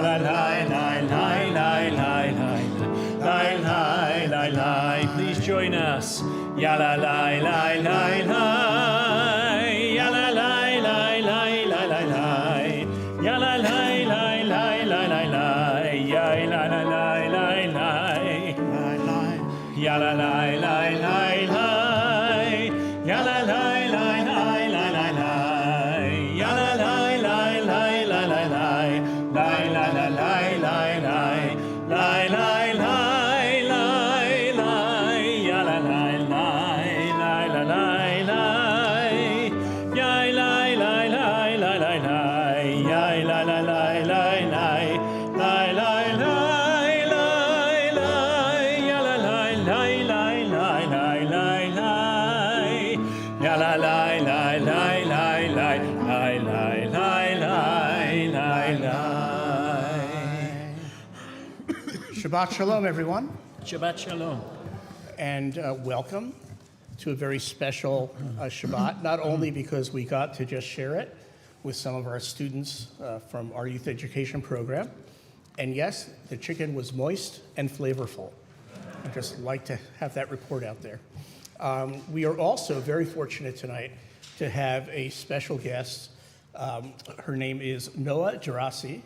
la la la la la la la la la. Please join us. Ya la la la la la. Ya la la la la la la la. Ya la la la la la la la. Ya la la la la la. Ya la la la la la. Ya la la la la la la la. Ya la la la la la la la. La la la la la la. La la la la la. Ya la la la la la la la. Ya la la la la la la. Ya la la la la la. La la la la la. Ya la la la la la la la la. Ya la la la la la la la la. Shabbat Shalom, everyone, Shabbat Shalom. and welcome to a very special Shabbat, not only because we got to just share it with some of our students from our youth education program, and yes, the chicken was moist and flavorful. I'd just like to have that report out there. We are also very fortunate tonight to have a special guest. Her name is Noah Gerasi.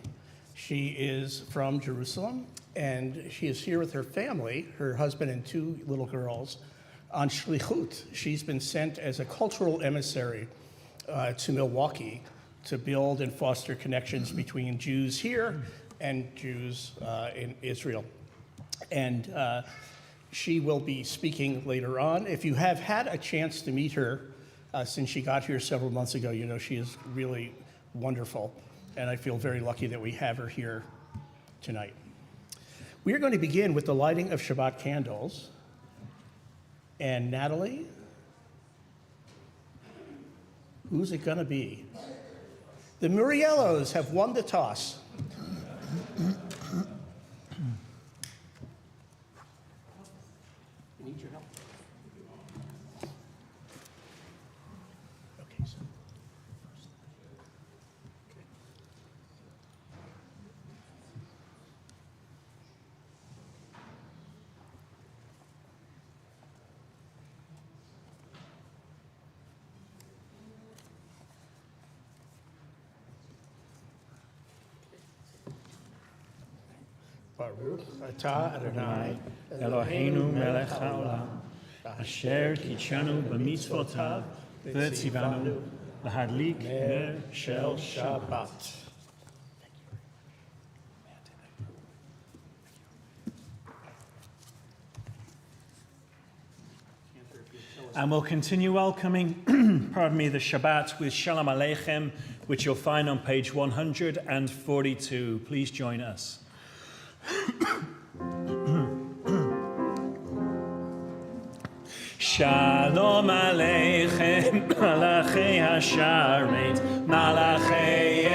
She is from Jerusalem, and she is here with her family, her husband and two little girls, on shlichut. She's been sent as a cultural emissary to Milwaukee to build and foster connections between Jews here and Jews in Israel. And she will be speaking later on. If you have had a chance to meet her since she got here several months ago, you know she is really wonderful. And I feel very lucky that we have her here tonight. We are going to begin with the lighting of Shabbat candles. And Natalie, who's it going to be? The Muriellos have won the toss. Need your help. Okay, so first. Okay. Baruch atah Adonai Eloheinu melech haolam, asher kitshanu b'mitzvotav v'tzivanu lahadlik ner shel Shabbat. And we'll continue welcoming, the Shabbat with Shalom Aleichem, which you'll find on page 142. Please join us. Shalom Aleichem, Malachei Hasharet, Malachei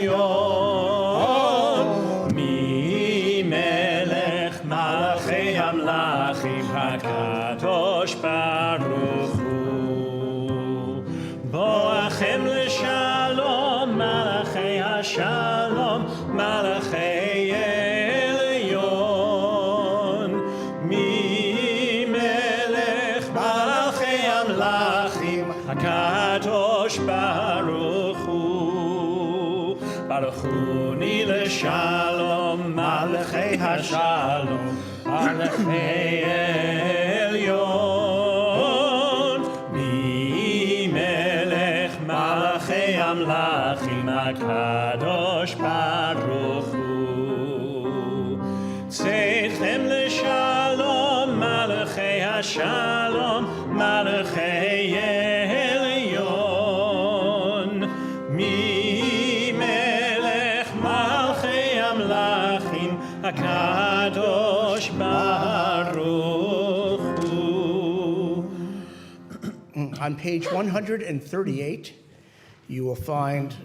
Elyon, Mi Melech, Malachei Hamlachim, HaKadosh Baruch Hu, Boachem L'Shalom, Malachei Hashalom, Malachei Elyon, Mi HaKadosh Baruch Hu, Baruch Hu Ni L'Shalom, Malachei HaShalom, Malachei Elyon, Mi Melech Malachei Amlachim, HaKadosh Baruch Hu, Tzedchem L'Shalom, Malachei HaShalom, Malachei Elyon, Mi Melech Malchei Amlachim, HaKadosh Baruch Hu. On page 138, you will find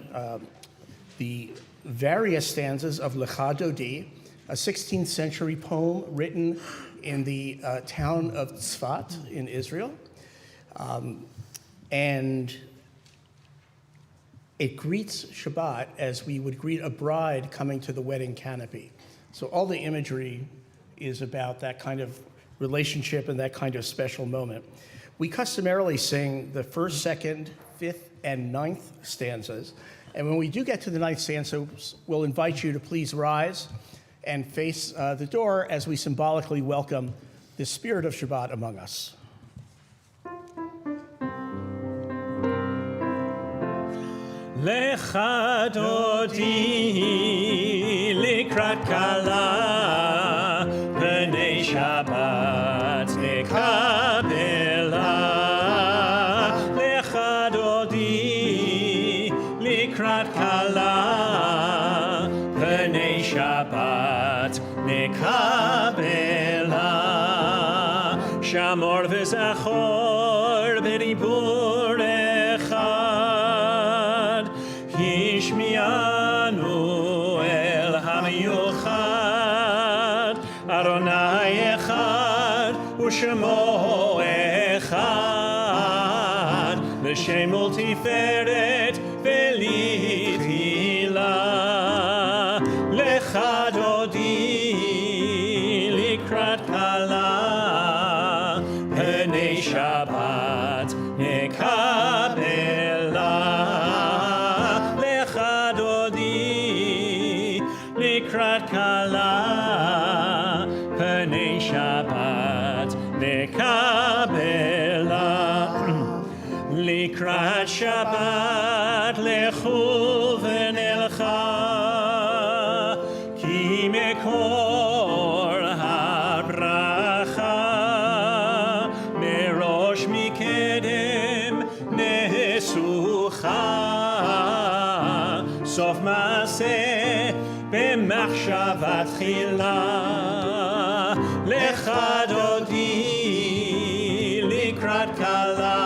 the various stanzas of Lecha Dodi, a 16th century poem written in the town of Tzfat in Israel. And it greets Shabbat as we would greet a bride coming to the wedding canopy. So all the imagery is about that kind of relationship and that kind of special moment. We customarily sing the first, second, fifth, and ninth stanzas. And when we do get to the ninth stanza, we'll invite you to please rise and face the door as we symbolically welcome the spirit of Shabbat among us. Lecha dodi likrat kala b'nei Shabbat nekabela. Lecha dodi likrat kala b'nei Shabbat nekabela. Shamor v'zachor b'ribur echad Hishmianu el hamiyuchad Adonai echad u'shemo echad L'shem multiferet v'litchila Lecha dodi likrat kala B'nei Shabbat nekabela Lecha dodi likrat kala B'nei Shabbat nekabela Likrat Shabbat lechu v'nelcha Ki mekor habracha Merosh mikedem nesucha Sof maseh b'machshavat chila Lecha dodi likrat kala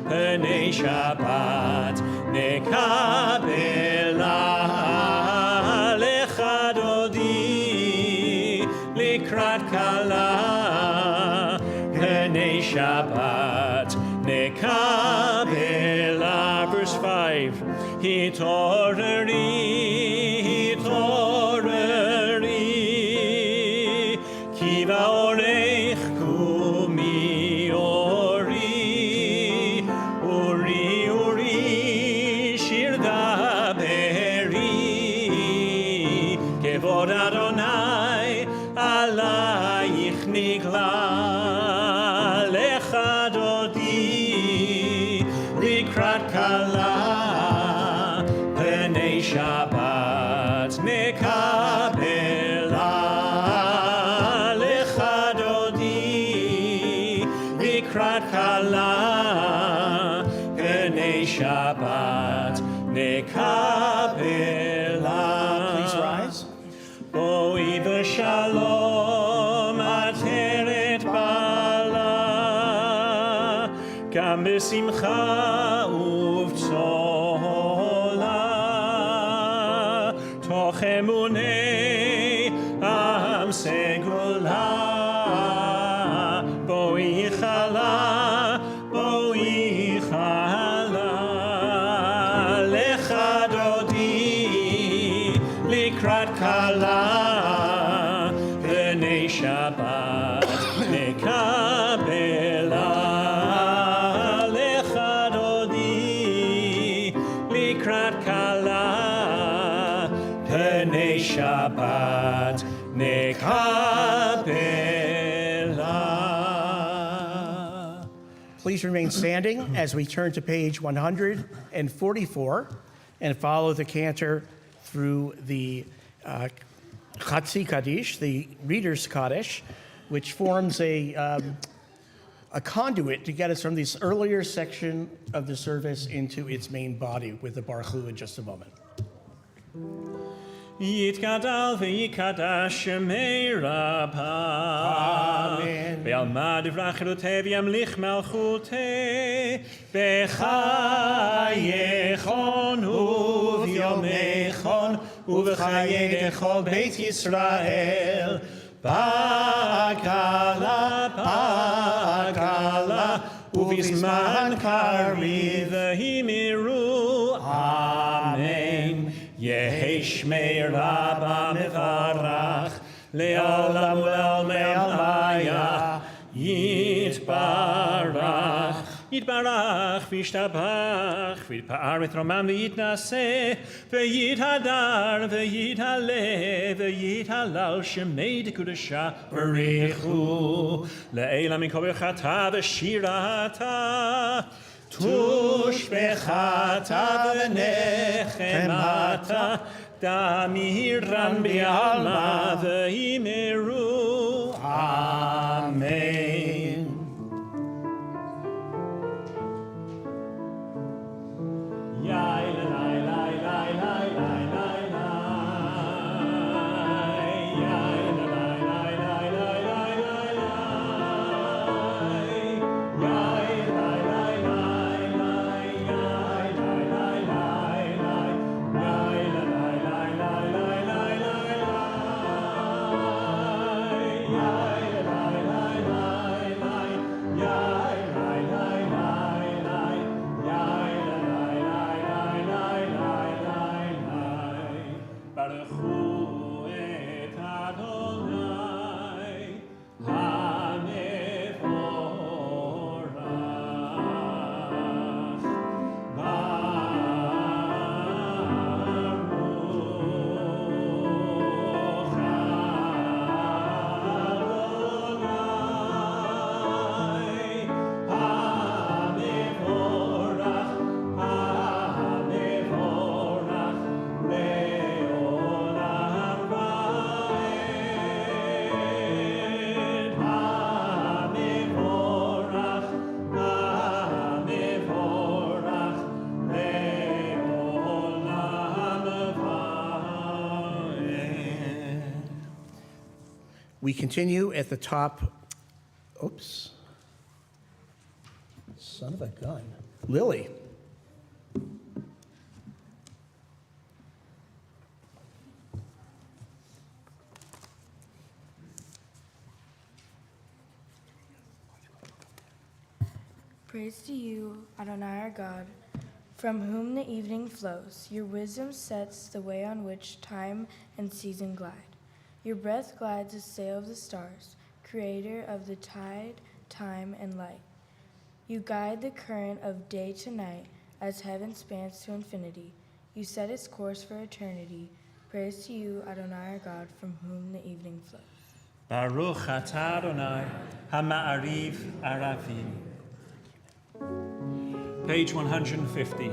B'nei Shabbat nekabela Lecha dodi likrat kala B'nei Shabbat nekabela. Verse 5 Hitoreri, hitoreri Ki va'orech kumi ori Uri, uri, shir daberi Kevod Adonai alayich nigla Lecha dodi likrat kala B'nei Shabbat nekabela Lecha dodi likrat kala B'nei Shabbat nekabela. Please rise. Boi v'shalom ateret bala Gam b'simcha uv'tzola Toch emunei am segula Boi chala, boi chala Lecha dodi likrat kala B'nei Shabbat nekabela Lecha dodi likrat kala B'nei Shabbat nekabela. Please remain standing as we turn to page 144 and follow the cantor through the Chatzi Kaddish, the Reader's Kaddish, which forms a conduit to get us from this earlier section of the service into its main body with the Baruch Hu in just a moment. Yitgadal v'yikadash shemei Rabba Amen. Ve'alma divrach chilutei v'yamlich malchutei B'chayechon u'v'yomechon u'v'chayei dechol Beit Yisrael Ba'akala, ba'akala Uvizman kari v'himiru שמי רבה מברך, לעולם ולעלמיה יתברך. יתברך וישתבח, ויתפאר ותרומם ויתנשא, ויתהדר ויתעלה, ויתהלל שמי דקודשה בריחו, לעילה מכל ברכתה ושירתה. תושבחתה ונחמתה, דמירן בעלמא ויאמרו אמן. We continue at the top. Oops. Son of a gun. Lily. Praise to you, Adonai our God, from whom the evening flows. Your wisdom sets the way on which time and season glide. Your breath glides the sail of the stars, creator of the tide, time, and light. You guide the current of day to night as heaven spans to infinity. You set its course for eternity. Praise to you, Adonai our God, from whom the evening flows. Baruch atah Adonai, ha'ma'ariv aravim. Page 150.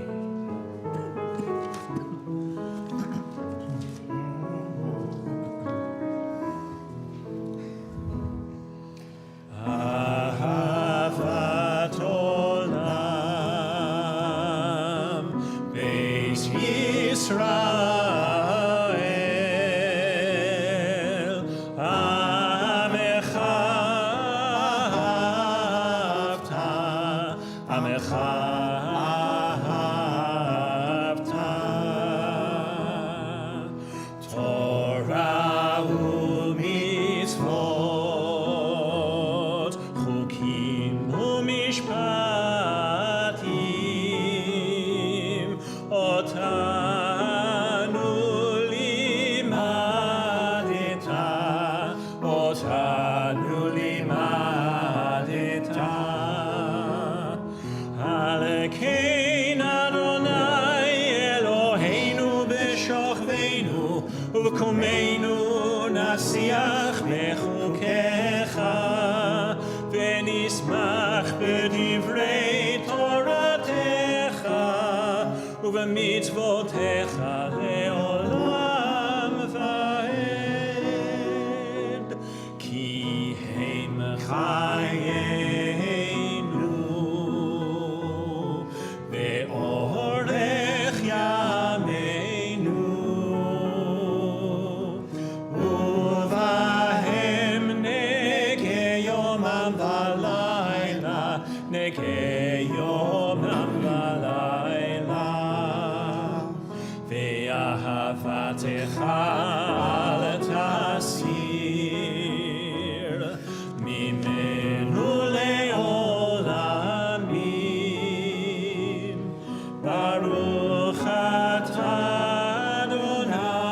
Baruch atah Adonai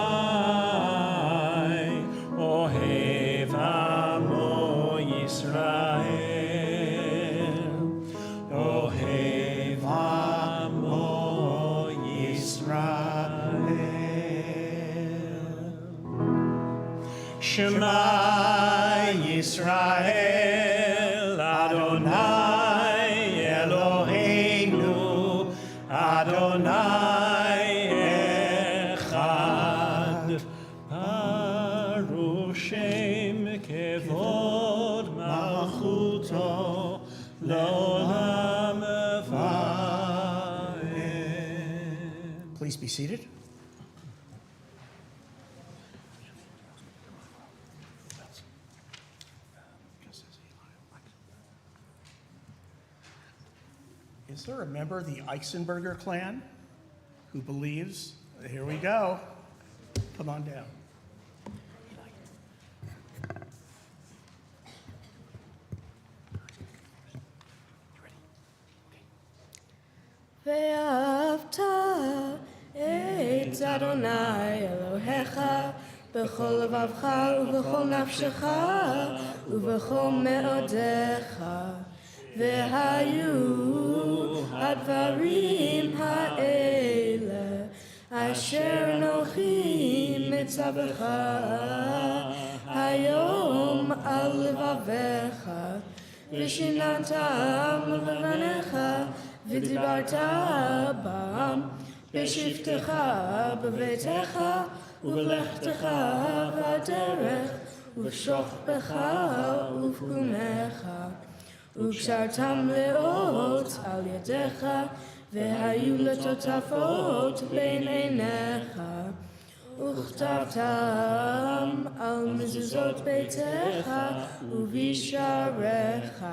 Shema Yisrael, Adonai Eloheinu, Adonai Echad. Baruch Shem Kevod Malchuto L'olam Va'ed. Please be seated. Is there a member of the Eisenberger clan who believes? Here we go. Come on down. ואהבת את אדוני אלוהיך בכל לבבך ובכל נפשך ובכל מאודיך. והיו הדברים האלה אשר אנוכי מצווך היום על לבביך ושיננתם לבניך ודיברת בם בשבתך בביתך ובלכתך בדרך ובשוכבך ובקומך וקשרתם לאות על ידיך והיו לטוטפות בין עיניך וכתבתם על מזוזות ביתך ובשעריך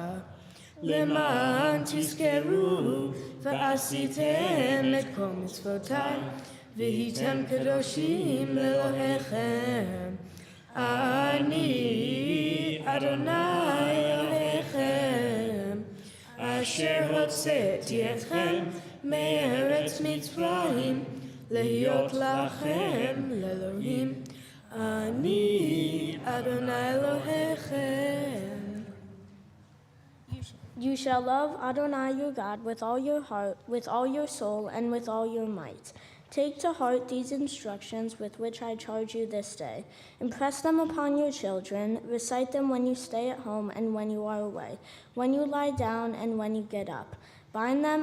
למען תזכרו ועשיתם את כל מצוותיי והייתם קדושים לאלוהיכם. אני אדוני אלוהיכם אשר הוצאתי אתכם מארץ מצרים להיות לכם לאלוהים. אני אדוני אלוהיכם. You shall love Adonai your God with all your heart, with all your soul, and with all your might. Take to heart these instructions with which I charge you this day. Impress them upon your children. Recite them when you stay at home and when you are away, when you lie down and when you get up. Bind them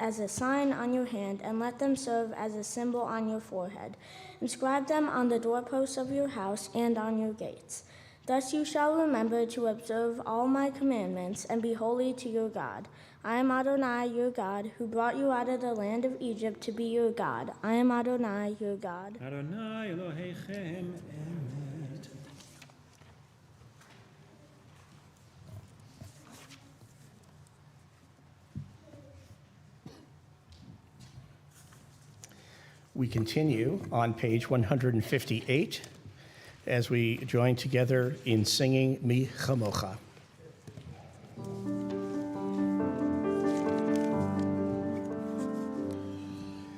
as a sign on your hand, and let them serve as a symbol on your forehead. Inscribe them on the doorposts of your house and on your gates. Thus you shall remember to observe all my commandments and be holy to your God. I am Adonai, your God, who brought you out of the land of Egypt to be your God. I am Adonai, your God. Adonai Elohechem Emet. We continue on page 158 as we join together in singing Mi Chamocha.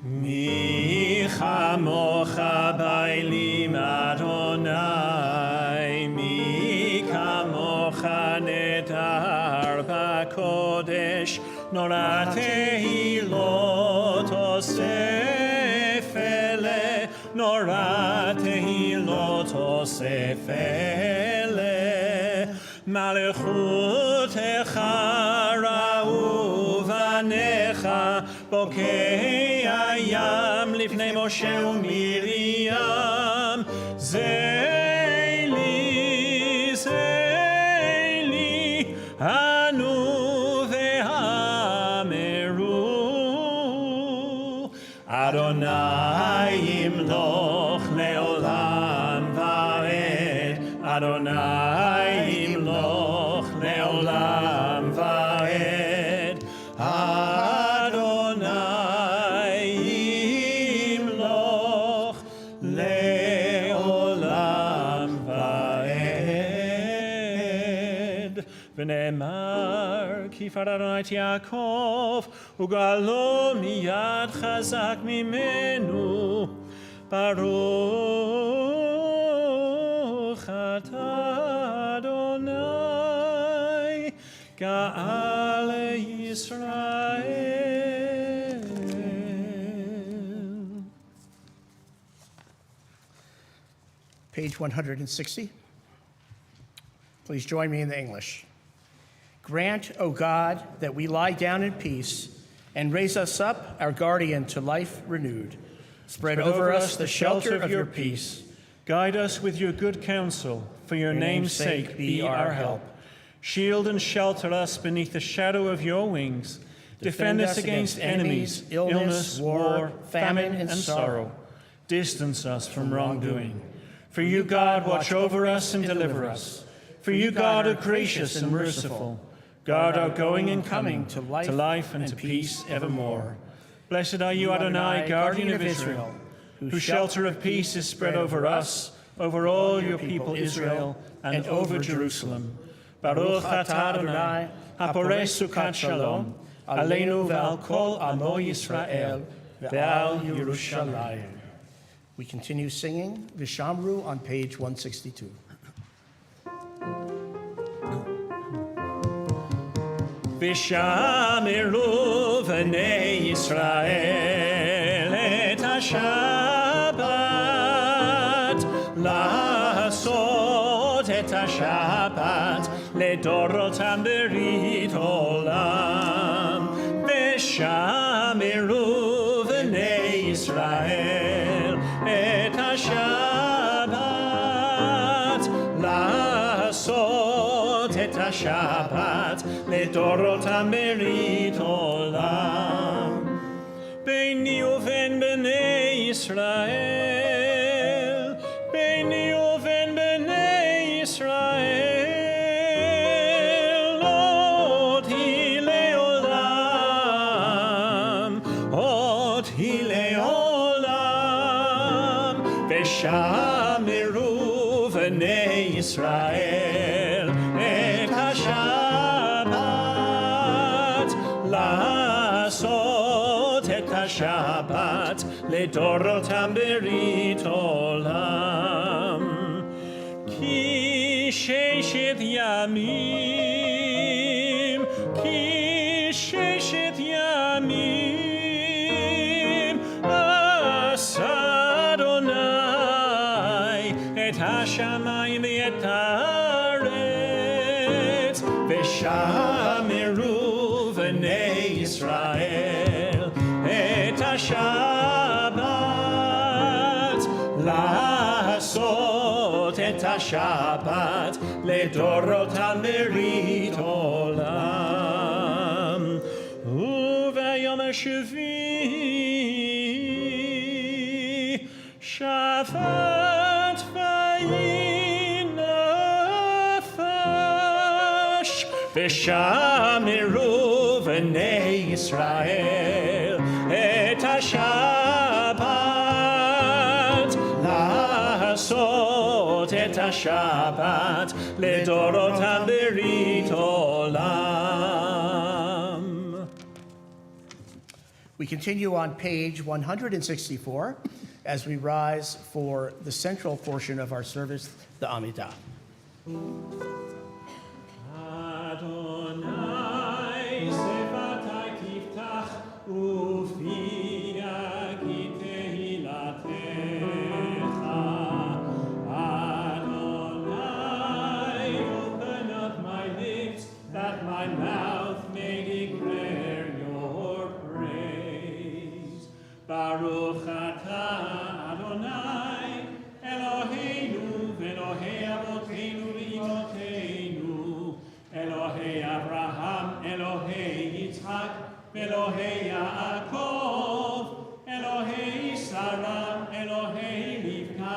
Mi chamocha bailim Adonai, mi kamocha netar b'kodesh, norat tehilot osef ele, norat tehilot osef ele, malchutecha ra'u vanecha, בוקי הים לפני משה ומרים, זילי, זילי, ענו ואמרו, אדוני ימלוך לעולם ועד, אדוני ימלוך לעולם ועד, ונאמר כי פר אדוני את יעקב וגאלו מיד חזק ממנו. ברוך אתה אדוני גאל ישראל. Page 160. Please join me in the English. Grant, O God, that we lie down in peace and raise us up, our guardian, to life renewed. Spread over us the shelter of your peace. Guide us with your good counsel, for your name's sake be our help. Shield and shelter us beneath the shadow of your wings. Defend us against enemies, illness, war, famine, and sorrow. Distance us from wrongdoing. For you, God, watch over us and deliver us. For you, God, are gracious and merciful. Guard our going and coming to life and to peace evermore. Blessed are you, Adonai, guardian of Israel, whose shelter of peace is spread over us, over all your people Israel, and over Jerusalem. Baruch atah Adonai, haporeh sukat shalom, aleinu ve'al kol amo Yisrael, ve'al Yerushalayim. We continue singing Vishamru on page 162. Vishameru v'nei Yisrael et ha-Shabbat, la'asot et ha-Shabbat, ledorotam berit olam. Vishameru v'nei Yisrael et ha-Shabbat, la'asot et ha-Shabbat, לדורותם ברית עולם. ביני ובין בני ישראל, ביני ובין בני ישראל, עוד היא לעולם, עוד היא לעולם. ושמרו בני ישראל את השם לעשות את השבת לדורותם ברית עולם. כי ששת ימים, כי ששת ימים, עשה אדוני את השמיים ואת הארץ, ושמרו בני ישראל את השבת, לעשות את השבת לדורותם ברית עולם. וביום השביעי שבת וינפש, ושמרו בני ישראל את השבת, לעשות את השבת לדורותם ברית עולם. We continue on page 164 as we rise for the central portion of our service, the Amidah. Adonai sefatai tiftach ufia ki tehilatecha. Adonai, open up my lips that my mouth may declare your praise. Baruch atah Adonai Eloheinu v'Elohei avoteinu v'imoteinu, Elohei Abraham, Elohei Yitzhak, Elohei Yaakov, Elohei Sarah, Elohei Rivka,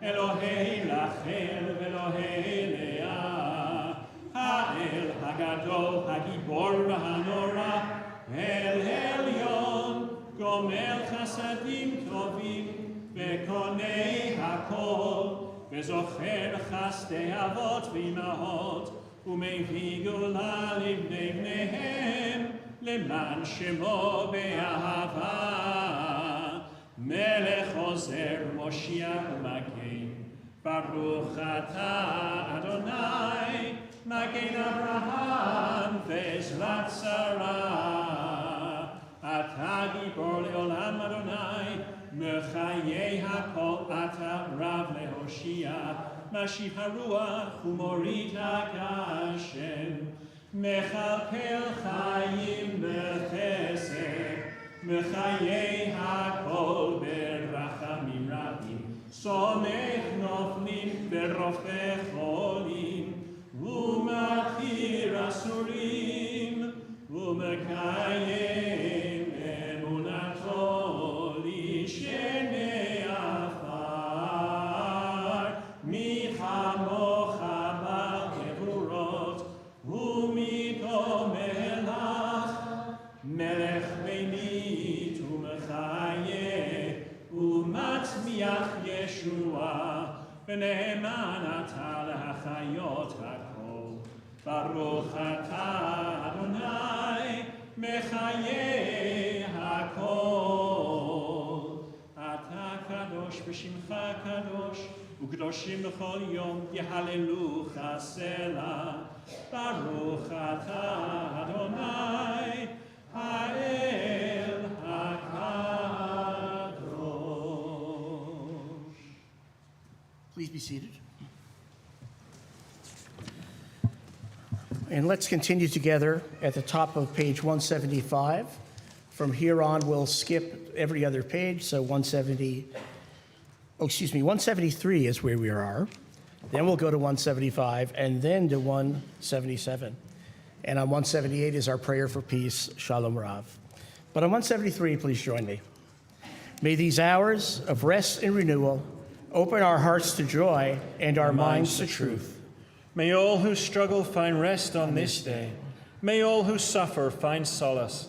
Elohei Rachel, Elohei Leah, Ha'el Hagadol, Hagibor v'Hanora, El Elyon, Gomel Chasadim Tovim, Vekonei Hakol, Vezocher Chasdei Avot v'Imahot, ומביא גאולה לבני בניהם, למען שמו באהבה. מלך עוזר, מושיע ומגן, ברוך אתה אדוני, מגן אברהם ועזרת שרה. אתה גיבור לעולם אדוני, מחיי הכל אתה רב להושיע. מושיע, משיב הרוח ומוריד הגשם, מכלכל חיים בחסד, מחיי הכל ברחמים רבים, סומך נופלים ברופא חולים, ומכיר אסורים, ומקיים אמונתו לשני עפר, מי כמוך בגבורות, ומיתו מלך ממיت ומחיה, ומצמיח ישועה, ונאמן אתה להחיות הכל. ברוך אתה אדוני מחיי הכל. אתה קדוש ושמך קדוש, וקדושים לכל יום יהללוך סלה. ברוך אתה אדוני האל הקדוש. Please be seated. And let's continue together at the top of page 175. From here on, we'll skip every other page. So 173 is where we are. Then we'll go to 175 and then to 177. And on 178 is our prayer for peace, Shalom Rav. But on 173, please join me. May these hours of rest and renewal open our hearts to joy and our minds to truth. May all who struggle find rest on this day. May all who suffer find solace.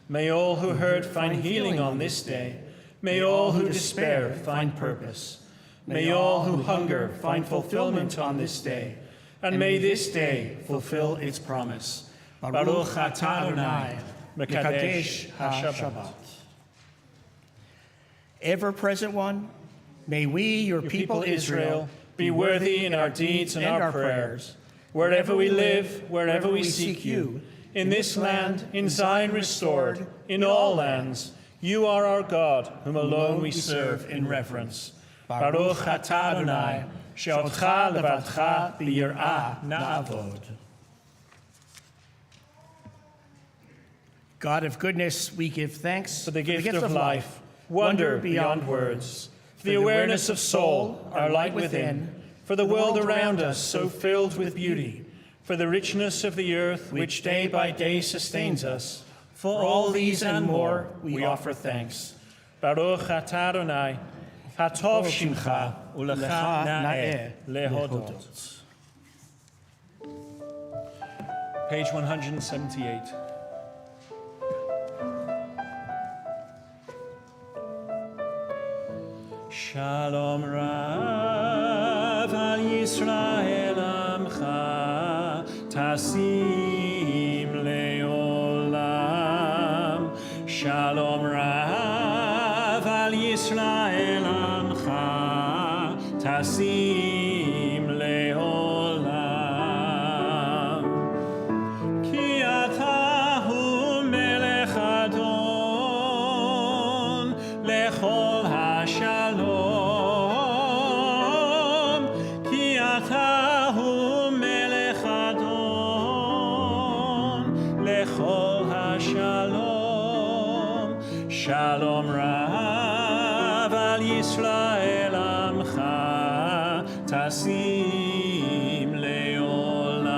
May all who hurt find healing on this day. May all who despair find purpose. May all who hunger find fulfillment on this day. And may this day fulfill its promise. Baruch atah Adonai, mekadesh ha-Shabbat. Ever-present one, may we, your people Israel, be worthy in our deeds and our prayers. Wherever we live, wherever we seek you, in this land, in Zion restored, in all lands, you are our God, whom alone we serve in reverence. Baruch atah Adonai, she'otcha levadcha b'yirah na'avod. God of goodness, we give thanks For the gift of life, wonder beyond words, for the awareness of soul, our light within, for the world around us so filled with beauty, for the richness of the earth which day by day sustains us. For all these and more we offer thanks. Baruch atah Adonai, hatov shimcha ulecha na'eh lehodot. Page 178. Shalom Rav al Yisrael Amcha Tasim Leolam. Shalom Rav al Yisrael Amcha Tasim Leolam. Ki ata hu melech adon lechol hashalom. Shalom Rav al Yisrael Amcha Tasim Leolam.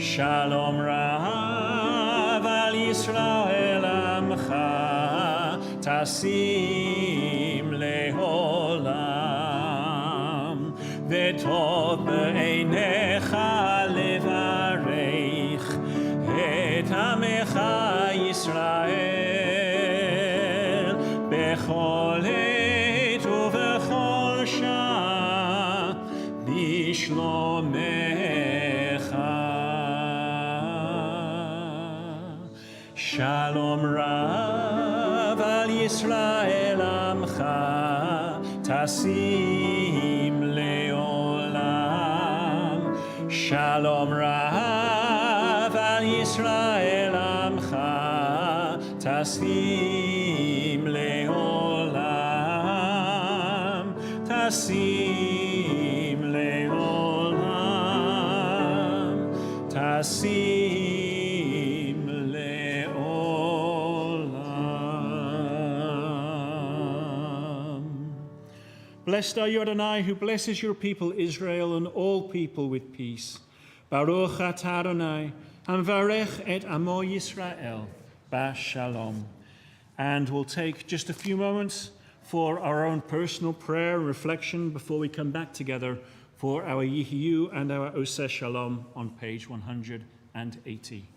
Shalom Rav al Yisrael Amcha Tasim Leolam. V'tov be'einecha levarech et amecha Yisrael bechol עת ובכל שעה בשלומך. Shalom Rav al Yisrael Amcha Tasim Leolam. Shalom Rav al Yisrael Amcha Tasim Leolam. Tasim Blessed are you, Adonai, who blesses your people Israel and all people with peace. Baruch atah Adonai, hamvarech et amo Yisrael, b'shalom. And we'll take just a few moments for our own personal prayer and reflection before we come back together for our Yihiyu and our Oseh Shalom on page 180.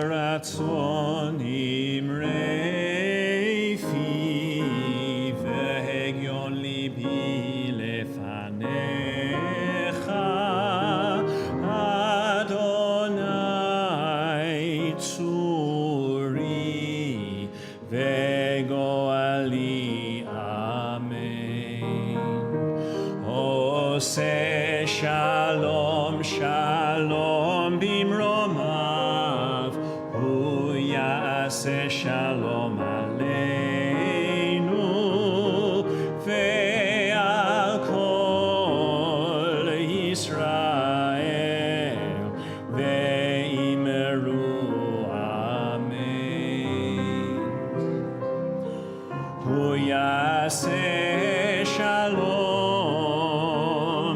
Ratzon imrei fi v'hegion libi lefanecha Adonai tzuri v'goali amen. Oseh shalom shalom bimromav Yaseh shalom aleinu ve'al kol Yisrael ve'imeru amen. Hu yaseh shalom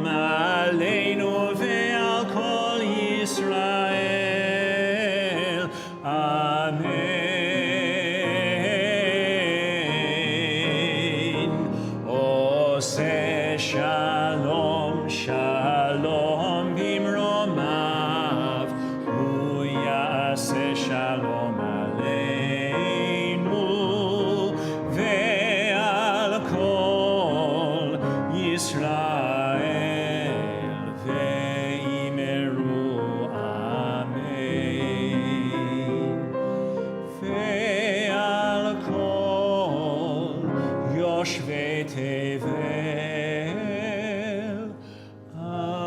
aleinu ve'al kol Yisrael amen. Oseh shalom shalom bimromav hu yaseh shalom aleinu ve'al kol Yisrael ve'imeru amen. Ve'al kol yoshvei tevel amen.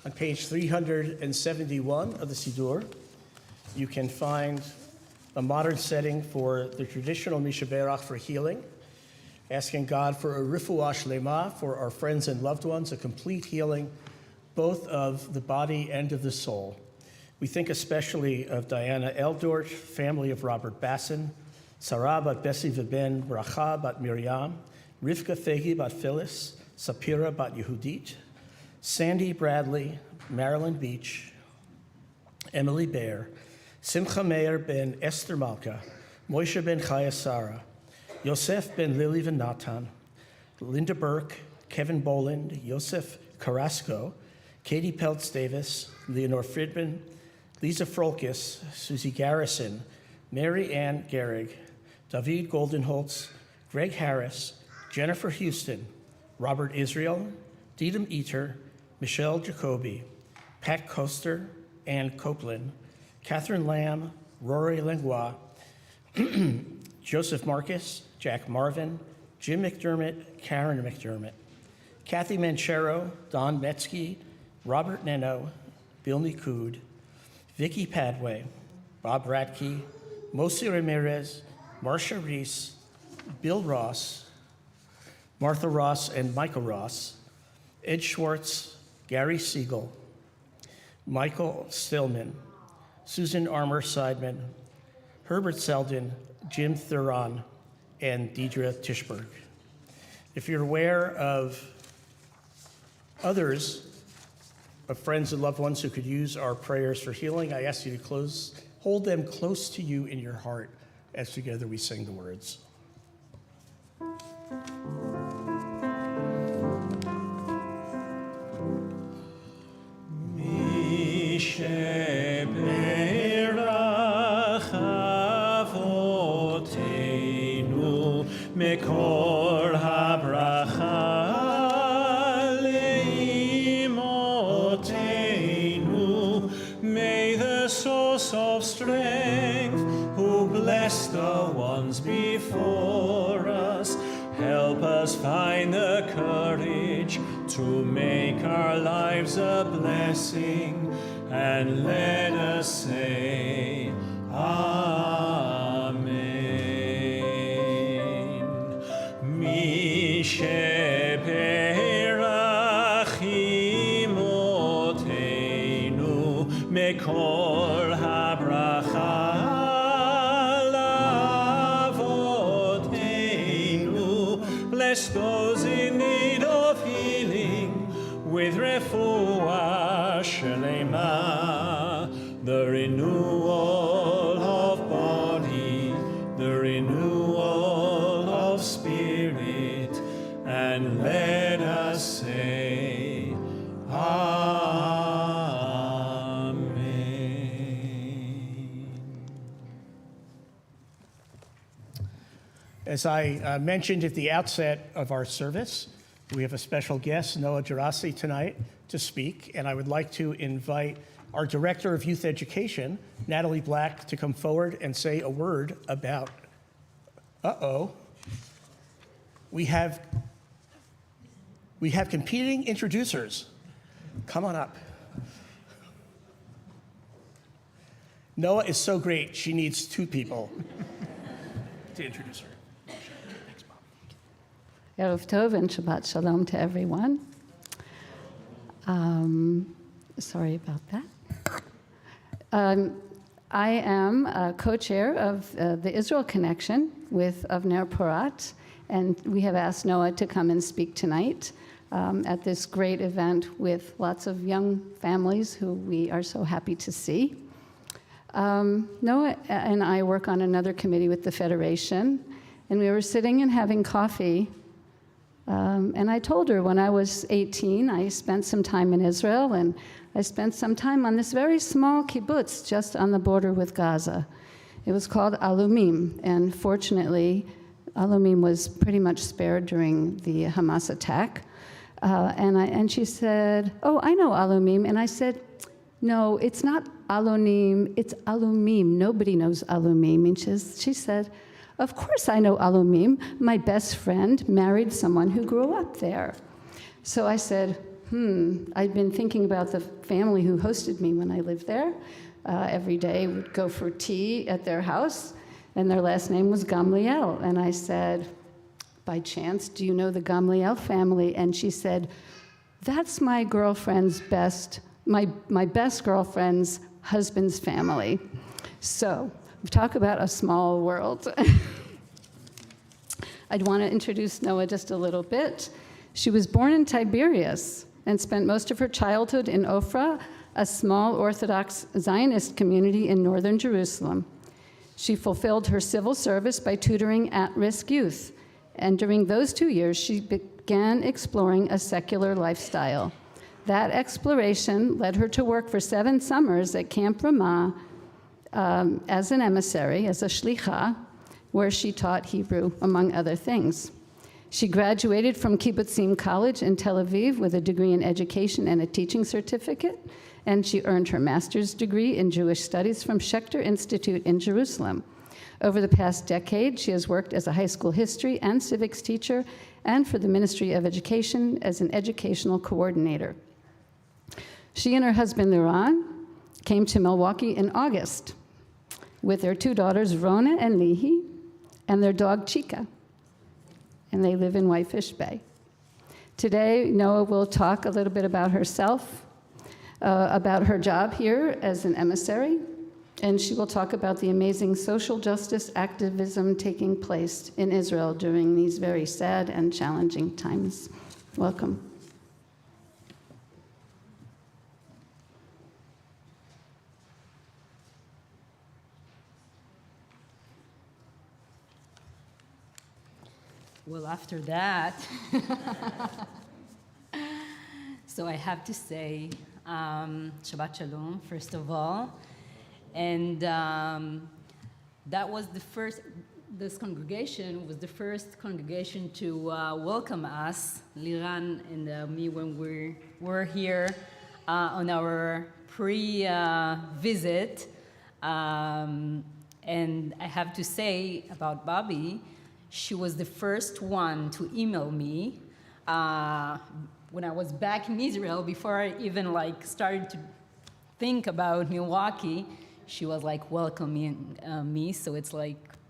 On page 371 of the Siddur, you can find a modern setting for the traditional Mishaberach for healing, asking God for a refuah shlema for our friends and loved ones, a complete healing, both of the body and of the soul. We think especially of Diana Eldort, family of Robert Basson, Sarah bat Bessie Veben Bracha bat Miriam, Rivka Fegi bat Phyllis, Sapira bat Yehudit, Sandy Bradley, Marilyn Beach, Emily Baer, Simcha Meir ben Esther Malka, Moshe ben Chaya Sarah, Yosef ben Lily van Natan, Linda Burke, Kevin Boland, Yosef Carrasco, Katie Peltz Davis, Leonore Friedman, Lisa Frolkis, Susie Garrison, Mary Ann Gehrig, David Goldenholtz, Greg Harris, Jennifer Houston, Robert Israel, Dietem Eater, Michelle Jacoby, Pat Koster, Ann Copeland, Catherine Lamb, Rory Langlois, Joseph Marcus, Jack Marvin, Jim McDermott, Karen McDermott, Kathy Manchero, Don Metzke, Robert Neno, Bill Nikud, Vicky Padway, Bob Radke, Mosi Ramirez, Marcia Reese, Bill Ross, Martha Ross and Michael Ross, Ed Schwartz, Gary Siegel, Michael Stillman, Susan Armour Seidman, Herbert Selden, Jim Thuron, and Deidre Tischberg. If you're aware of others, of friends and loved ones who could use our prayers for healing, I ask you to hold them close to you in your heart as together we sing the words. Mekor habracha leimotenu. May the source of strength, who blessed the ones before us, help us find the courage to make our lives a blessing, and let us say, Amen. Sheperach imotenu mekol habracha lavotenu. Bless those in need of healing with refuah shelema, the renewal of body, the renewal of spirit, and let us say, Amen. As I mentioned at the outset of our service, we have a special guest, Noah Gerasi, tonight to speak, and I would like to invite our Director of Youth Education, Natalie Black, to come forward and say a word about, we have competing introducers. Come on up. Noah is so great, she needs two people to introduce her. Thanks, Mom. Erev Tov and Shabbat Shalom to everyone. Sorry about that. I am a co-chair of the Israel Connection with Avner Porat, and we have asked Noah to come and speak tonight at this great event with lots of young families who we are so happy to see. Noah and I work on another committee with the Federation, and we were sitting and having coffee, and I told her when I was 18, I spent some time in Israel, and I spent some time on this very small kibbutz just on the border with Gaza. It was called Alumim, and fortunately, Alumim was pretty much spared during the Hamas attack. And she said, oh, I know Alumim. And I said, no, it's not Alunim, it's Alumim. Nobody knows Alumim. And she said, of course I know Alumim. My best friend married someone who grew up there. So I said, I'd been thinking about the family who hosted me when I lived there. Every day we'd go for tea at their house, and their last name was Gamliel. And I said, by chance, do you know the Gamliel family? And she said, that's my girlfriend's my best girlfriend's husband's family. So talk about a small world. I'd want to introduce Noah just a little bit. She was born in Tiberias and spent most of her childhood in Ofra, a small Orthodox Zionist community in northern Jerusalem. She fulfilled her civil service by tutoring at-risk youth, and during those 2 years, she began exploring a secular lifestyle. That exploration led her to work for 7 summers at Camp Ramah as an emissary, as a shlicha, where she taught Hebrew, among other things. She graduated from Kibbutzim College in Tel Aviv with a degree in education and a teaching certificate, and she earned her master's degree in Jewish studies from Schechter Institute in Jerusalem. Over the past decade, she has worked as a high school history and civics teacher, and for the Ministry of Education as an educational coordinator. She and her husband, Liran, came to Milwaukee in August with their 2 daughters, Rona and Lihi, and their dog, Chica, and they live in Whitefish Bay. Today, Noah will talk a little bit about herself, about her job here as an emissary, and she will talk about the amazing social justice activism taking place in Israel during these very sad and challenging times. Welcome. Well, after that, so I have to say Shabbat Shalom, first of all. And that was this congregation was the first congregation to welcome us, Liran and me, when we were here on our pre-visit. And I have to say about Bobby, she was the first one to email me when I was back in Israel, before I even started to think about Milwaukee. She was welcoming me, so it's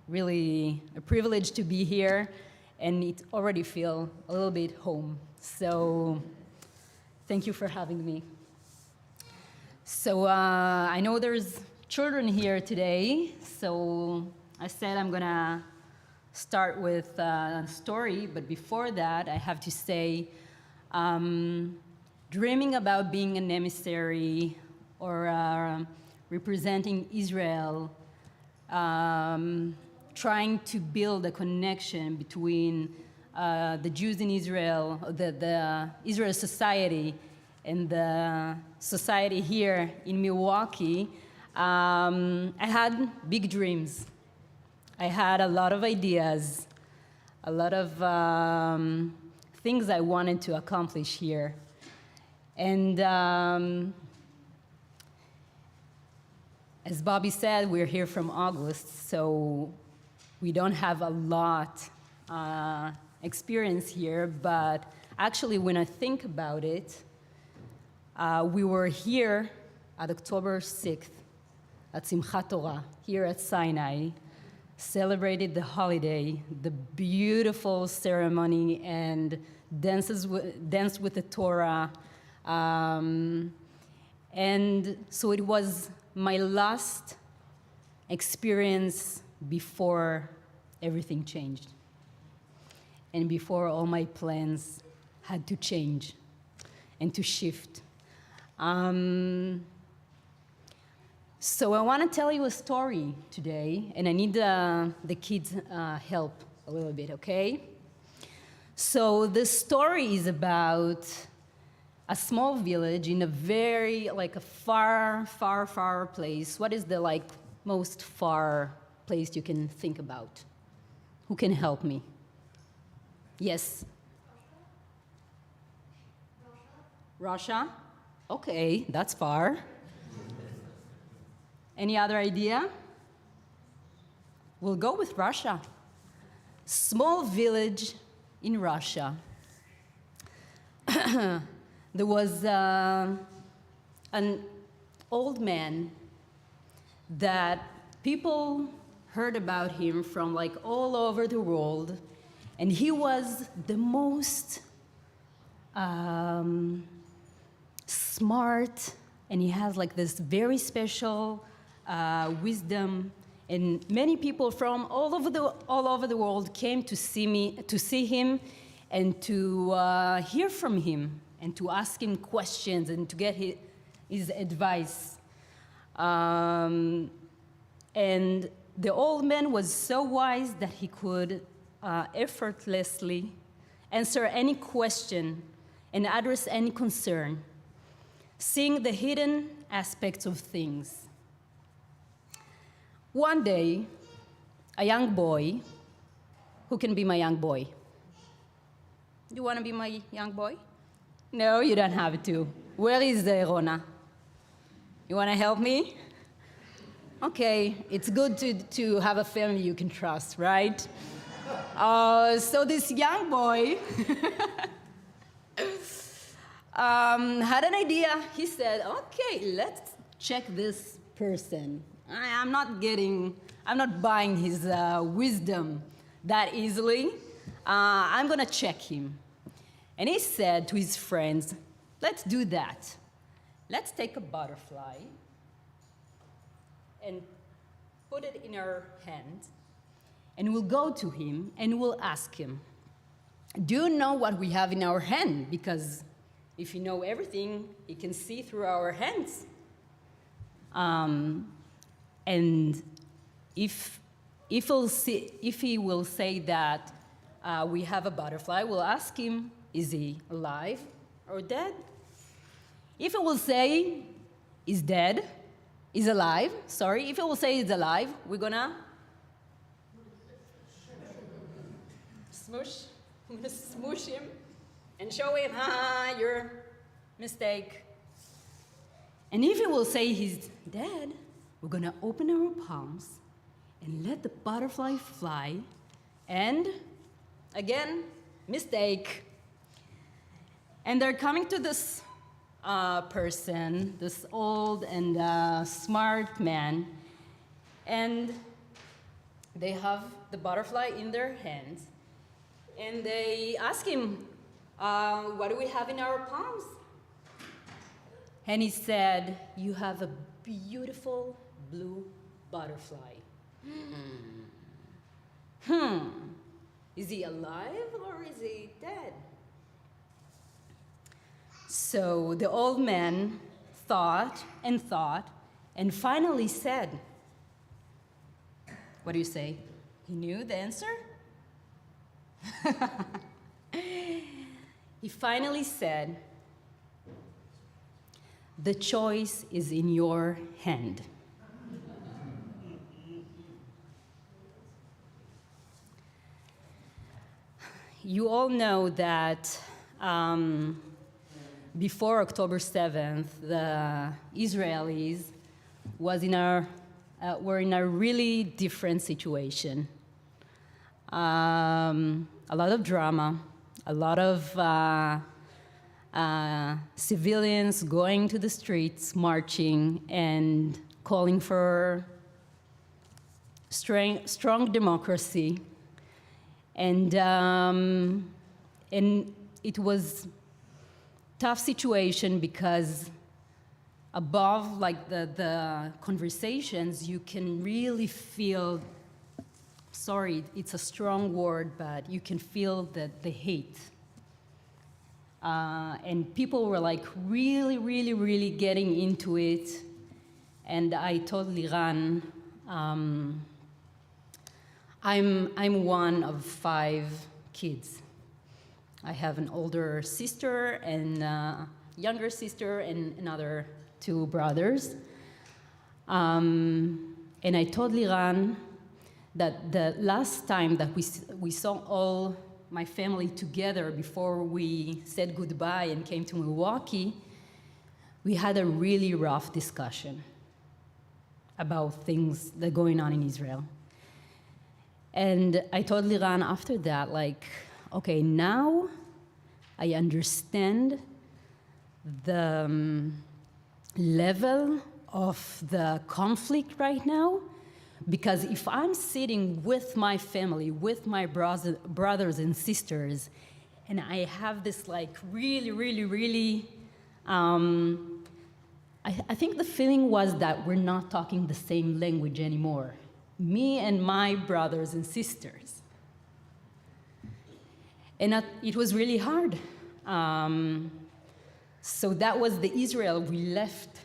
really a privilege to be here, and it already feel a little bit home. So thank you for having me. So I know there's children here today, so I said I'm gonna start with a story, but before that, I have to say, dreaming about being an emissary or representing Israel, trying to build a connection between the Jews in Israel, the Israel society, and the society here in Milwaukee. I had big dreams. I had a lot of ideas, a lot of things I wanted to accomplish here. And as Bobby said, we're here from August, so we don't have a lot experience here, but actually when I think about it, we were here at October 6th at Simchat Torah, here at Sinai, celebrated the holiday, the beautiful ceremony, and danced with the Torah. And so it was my last experience before everything changed, and before all my plans had to change and to shift. So I want to tell you a story today, and I need the kids' help a little bit, okay? So the story is about a small village in a very, a far, far, far place. What is the most far place you can think about? Who can help me? Yes? Russia? Okay, that's far. Any other idea? We'll go with Russia. Small village in Russia. There was an old man that people heard about him from all over the world, and he was the most smart, and he has this very special wisdom, and many people from all over the world came to see him, and to hear from him, and to ask him questions, and to get his advice. And the old man was so wise that he could effortlessly answer any question and address any concern, seeing the hidden aspects of things. One day, a young boy, who can be my young boy? You want to be my young boy? No, you don't have to. Where is Rona? You want to help me? Okay, it's good to have a family you can trust, right? So this young boy had an idea. He said, okay, let's check this person. I'm not buying his wisdom that easily. I'm gonna check him. And he said to his friends, let's do that. let's take a butterfly and put it in our hand, and we'll go to him and we'll ask him, do you know what we have in our hand? Because if you know everything, you can see through our hands. And if he will say that we have a butterfly, we'll ask him, is he alive or dead? If he will say he's dead, is alive, sorry, if he will say he's alive, we're gonna smoosh him and show him, your mistake. And if he will say he's dead, we're gonna open our palms and let the butterfly fly, and again, mistake. And they're coming to this person, this old and smart man, and they have the butterfly in their hands, and they ask him, what do we have in our palms? And he said, you have a beautiful blue butterfly. Is he alive or is he dead? So the old man thought, and finally said, what do you say? He knew the answer? He finally said, the choice is in your hand. You all know that before October 7th, the Israelis were in a really different situation. A lot of drama, a lot of civilians going to the streets, marching, and calling for strong democracy. And it was tough situation because above like the conversations, you can really feel, sorry, it's a strong word, but you can feel the hate. And people were like really getting into it. And I told Liran, I'm one of 5 kids. I have an older sister and a younger sister and another 2 brothers. And I told Liran that the last time that we saw all my family together before we said goodbye and came to Milwaukee, we had a really rough discussion about things that are going on in Israel. And I told Liran after that, like, okay, now I understand the level of the conflict right now, because if I'm sitting with my family, with my brothers and sisters, and I have this like really, I think the feeling was that we're not talking the same language anymore. Me and my brothers and sisters. And it was really hard. So that was the Israel we left.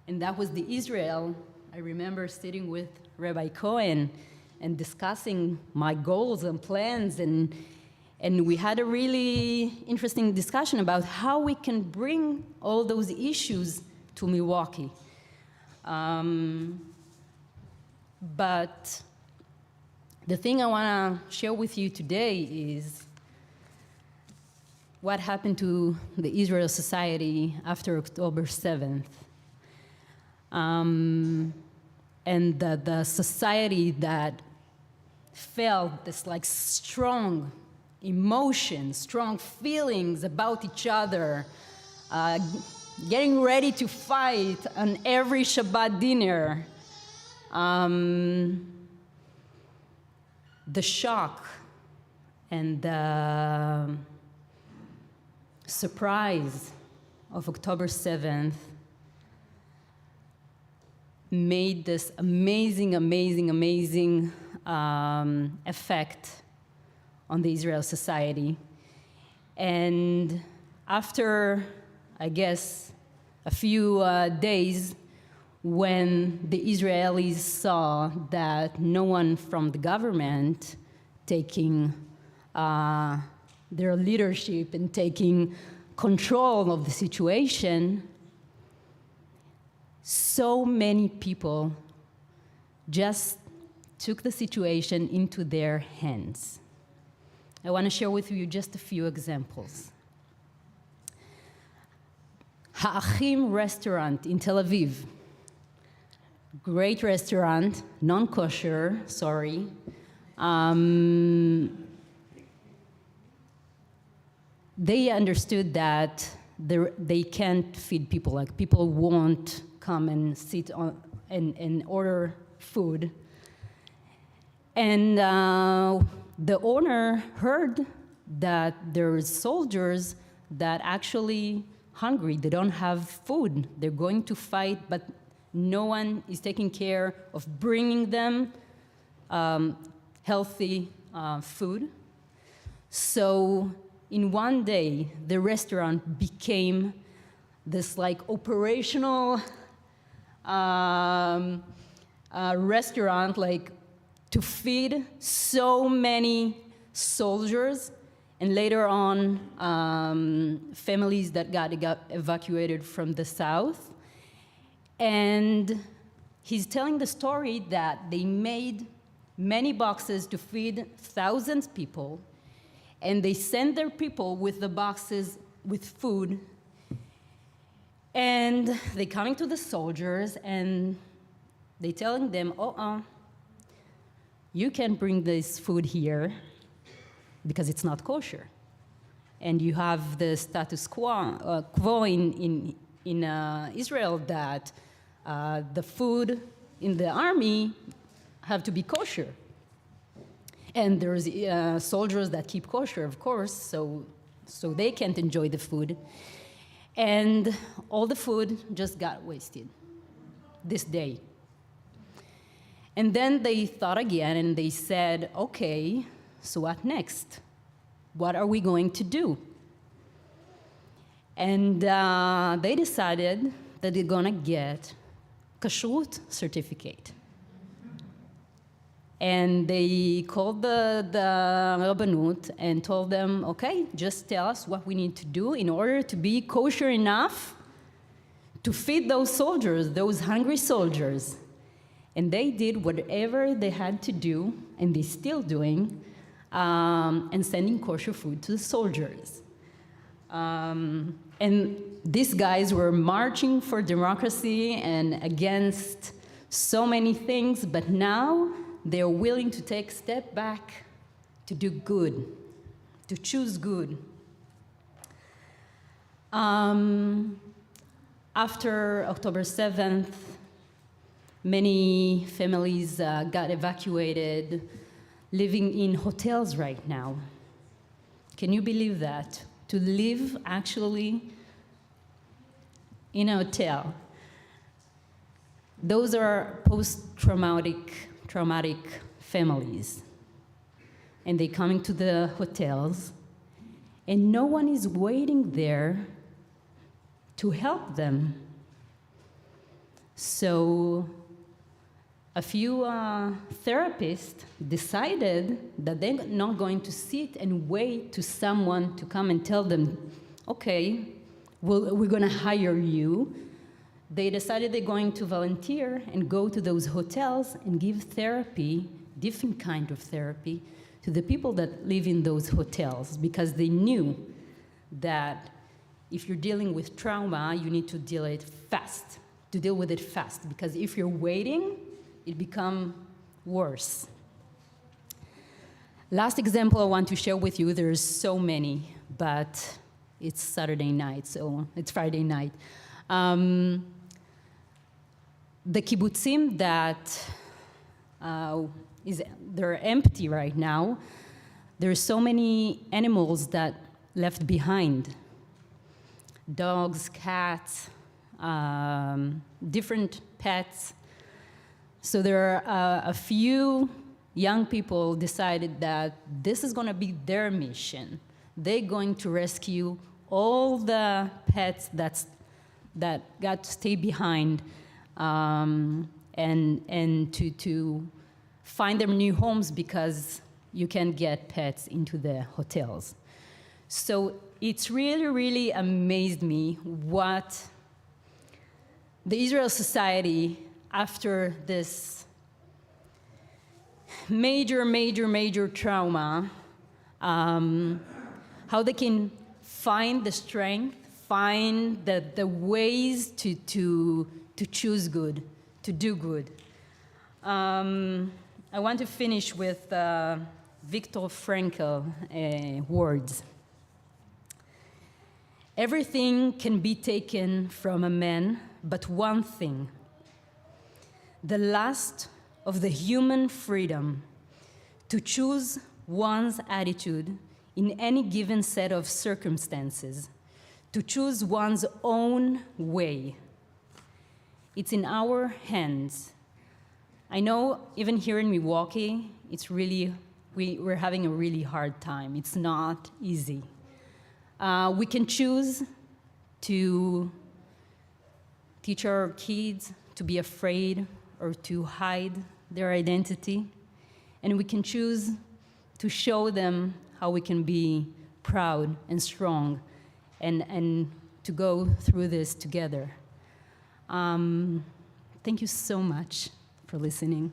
And that was the Israel, I remember sitting with Rabbi Cohen and discussing my goals and plans, and we had a really interesting discussion about how we can bring all those issues to Milwaukee. But the thing I want to share with you today is what happened to the Israel society after October 7th. And the society that felt this like strong emotions, strong feelings about each other, getting ready to fight on every Shabbat dinner. The shock and the surprise of October 7th made this amazing, amazing, amazing effect on the Israel society. And after, I guess, a few days, when the Israelis saw that no one from the government taking their leadership and taking control of the situation, so many people just took the situation into their hands. I want to share with you just a few examples. Ha'achim restaurant in Tel Aviv. Great restaurant, non-kosher, sorry. They understood that they can't feed people, like people won't come and sit on and order food. And the owner heard that there's soldiers that actually hungry, they don't have food, they're going to fight, but no one is taking care of bringing them healthy food. So in one day, the restaurant became this like operational restaurant, like to feed so many soldiers, and later on, families that got evacuated from the south. And he's telling the story that they made many boxes to feed thousands of people, and they sent their people with the boxes with food, and they coming to the soldiers, and they telling them, you can't bring this food here because it's not kosher. And you have the status quo in Israel that the food in the army have to be kosher. And there's soldiers that keep kosher, of course, so they can't enjoy the food. And all the food just got wasted this day. And then they thought again, and they said, okay, so what next? What are we going to do? And they decided that they're gonna get kashrut certificate. And they called the Rabbanut and told them, okay, just tell us what we need to do in order to be kosher enough to feed those soldiers, those hungry soldiers. And they did whatever they had to do, and they're still doing, and sending kosher food to the soldiers. And these guys were marching for democracy and against so many things, but now they're willing to take a step back to do good, to choose good. After October 7th, many families got evacuated, living in hotels right now. Can you believe that? To live actually in a hotel. Those are traumatic families. And they coming to the hotels, and no one is waiting there to help them. So a few therapists decided that they're not going to sit and wait to someone to come and tell them, okay, we're going to hire you. They decided they're going to volunteer and go to those hotels and give therapy, different kind of therapy, to the people that live in those hotels, because they knew that if you're dealing with trauma, you need to deal with it fast, because if you're waiting, it becomes worse. Last example I want to share with you, there's so many, but it's Saturday night, so it's Friday night. The kibbutzim that they're empty right now, there's so many animals that left behind. dogs, cats, different pets. So there are a few young people decided that this is going to be their mission. They're going to rescue all the pets that got to stay behind, and to find them new homes because you can't get pets into the hotels. So it's really, really amazed me what the Israel society, after this major trauma, how they can find the strength, find the ways to choose good, to do good. I want to finish with Viktor Frankl words. Everything can be taken from a man, but one thing, the last of the human freedom to choose one's attitude in any given set of circumstances, to choose one's own way. It's in our hands. I know even here in Milwaukee, it's really, we're having a really hard time. It's not easy. We can choose to teach our kids to be afraid or to hide their identity. And we can choose to show them how we can be proud and strong and to go through this together. Thank you so much for listening.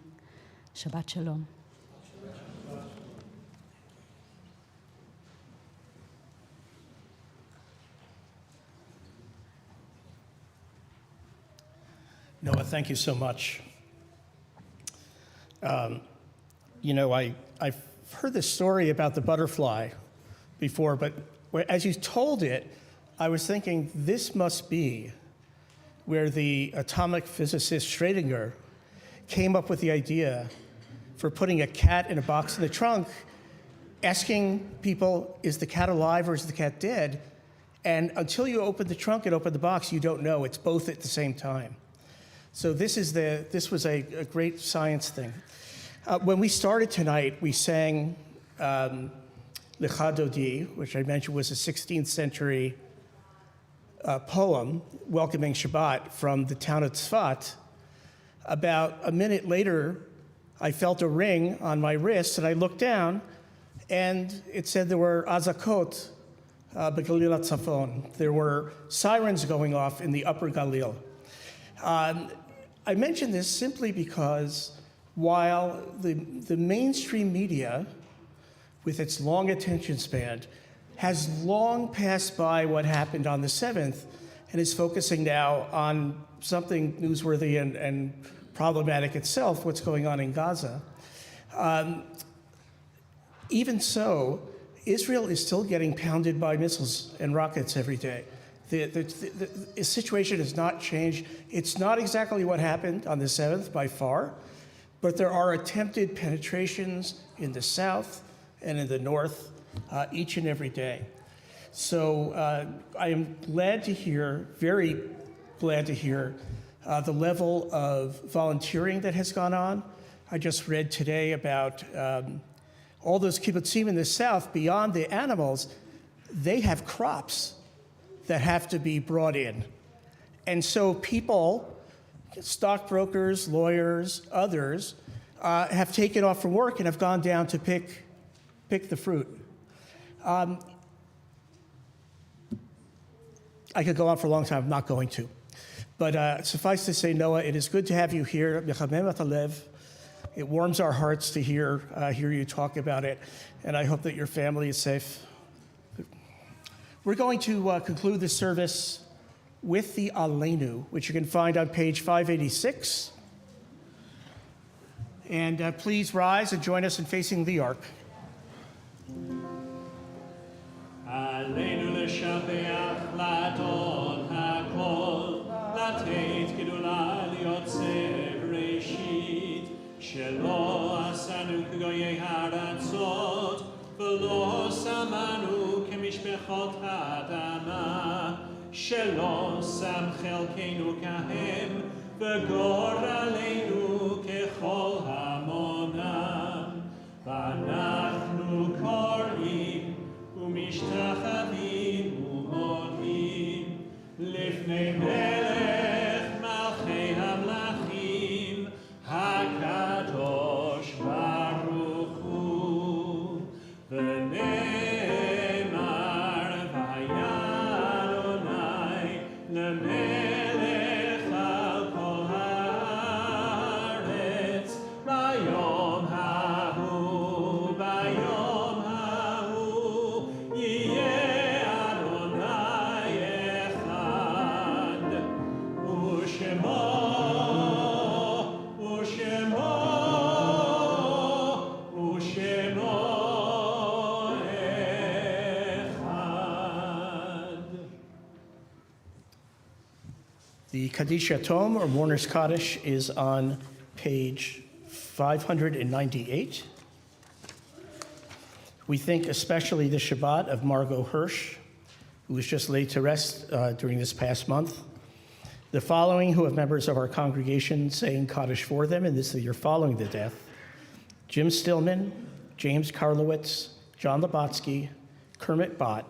Shabbat Shalom. Noah, thank you so much. You know, I've heard this story about the butterfly before, but as you told it, I was thinking this must be where the atomic physicist Schrödinger came up with the idea for putting a cat in a box in the trunk, asking people, is the cat alive or is the cat dead? And until you open the trunk and open the box, you don't know. It's both at the same time. So this was a great science thing. When we started tonight, we sang Lecha Dodi, which I mentioned was a 16th century poem welcoming Shabbat from the town of Tzfat. About a minute later, I felt a ring on my wrist, and I looked down, and it said there were azakot b'Galil HaTzafon. There were sirens going off in the Upper Galil. I mention this simply because while the mainstream media, with its long attention span, has long passed by what happened on the 7th and is focusing now on something newsworthy and problematic itself, what's going on in Gaza. Even so, Israel is still getting pounded by missiles and rockets every day. The situation has not changed. It's not exactly what happened on the 7th by far, but there are attempted penetrations in the south and in the north each and every day. So I am glad to hear, very glad to hear, the level of volunteering that has gone on. I just read today about all those kibbutzim in the south, beyond the animals, they have crops that have to be brought in. And so people, stockbrokers, lawyers, others, have taken off from work and have gone down to pick the fruit. I could go on for a long time, I'm not going to. But suffice to say, Noah, it is good to have you here. It warms our hearts to hear you talk about it, and I hope that your family is safe. We're going to conclude the service with the Aleinu, which you can find on page 586. And please rise and join us in facing the ark. Aleinu לשבח לאדון הכל, לתת גדולה ליוצר בראשית, שלא עשנו כגויי הארצות, ולא שמנו כמשפחות האדמה, שלא שם חלקנו כהם, וגורלנו ככל המונם. ואנחנו קוראים ומשתחווים ומודים לפני מלך מלכי המלכים, הקדוש ברוך הוא. ונאמר והיה אדוני למלך על כל הארץ ביום ההוא, ביום ההוא יהיה אדוני אחד, ושמו The Kaddish Yatom, or Mourner's Kaddish, is on page 598. We think especially the Shabbat of Margot Hirsch, who was just laid to rest during this past month. The following who have members of our congregation saying Kaddish for them in this year following the death: Jim Stillman, James Karlowitz, John Labotsky, Kermit Bott,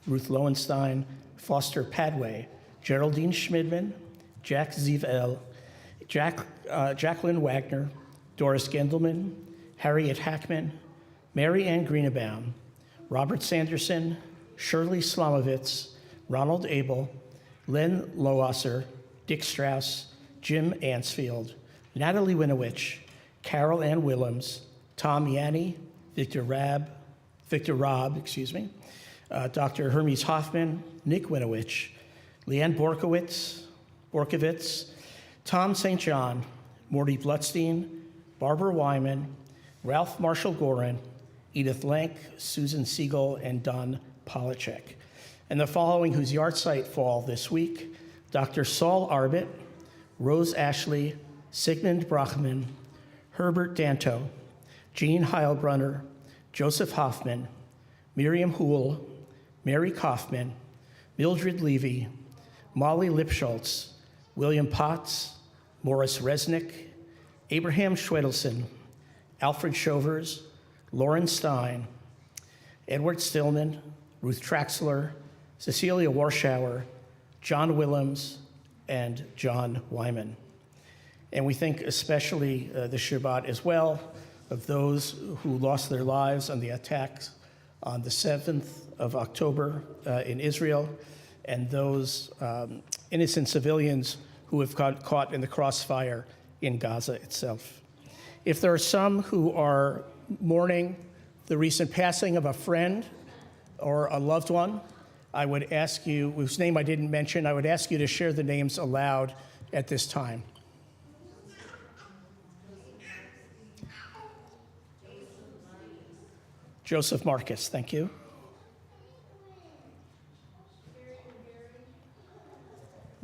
Ruth Lowenstein, Foster Padway, Geraldine Schmidman, Jack Zivel, Jacqueline Wagner, Doris Gendelman, Harriet Hackman, Mary Ann Greenebaum, Robert Sanderson, Shirley Slomovitz, Ronald Abel, Len Lowasser, Dick Strauss, Jim Ansfield, Natalie Winowich, Carol Ann Willems, Tom Yanni, Victor Robb, Dr. Hermes Hoffman, Nick Winowich, Leanne Borkowitz, Tom St. John, Morty Blutstein, Barbara Wyman, Ralph Marshall Gorin, Edith Lank, Susan Siegel, and Don Polachek. And the following whose yahrzeit fall this week: Dr. Saul Arbit, Rose Ashley, Sigmund Brachman, Herbert Danto, Jean Heilbrunner, Joseph Hoffman, Miriam Houle, Mary Kaufman, Mildred Levy, Molly Lipschultz, William Potts, Morris Resnick, Abraham Schwedelson, Alfred Shovers, Lauren Stein, Edward Stillman, Ruth Traxler, Cecilia Warschauer, John Willems, and John Wyman. And we think especially the Shabbat as well of those who lost their lives on the attacks on the 7th of October in Israel, and those innocent civilians who have got caught in the crossfire in Gaza itself. If there are some who are mourning the recent passing of a friend or a loved one, I would ask you, whose name I didn't mention, I would ask you to share the names aloud at this time. Joseph Marcus, thank you.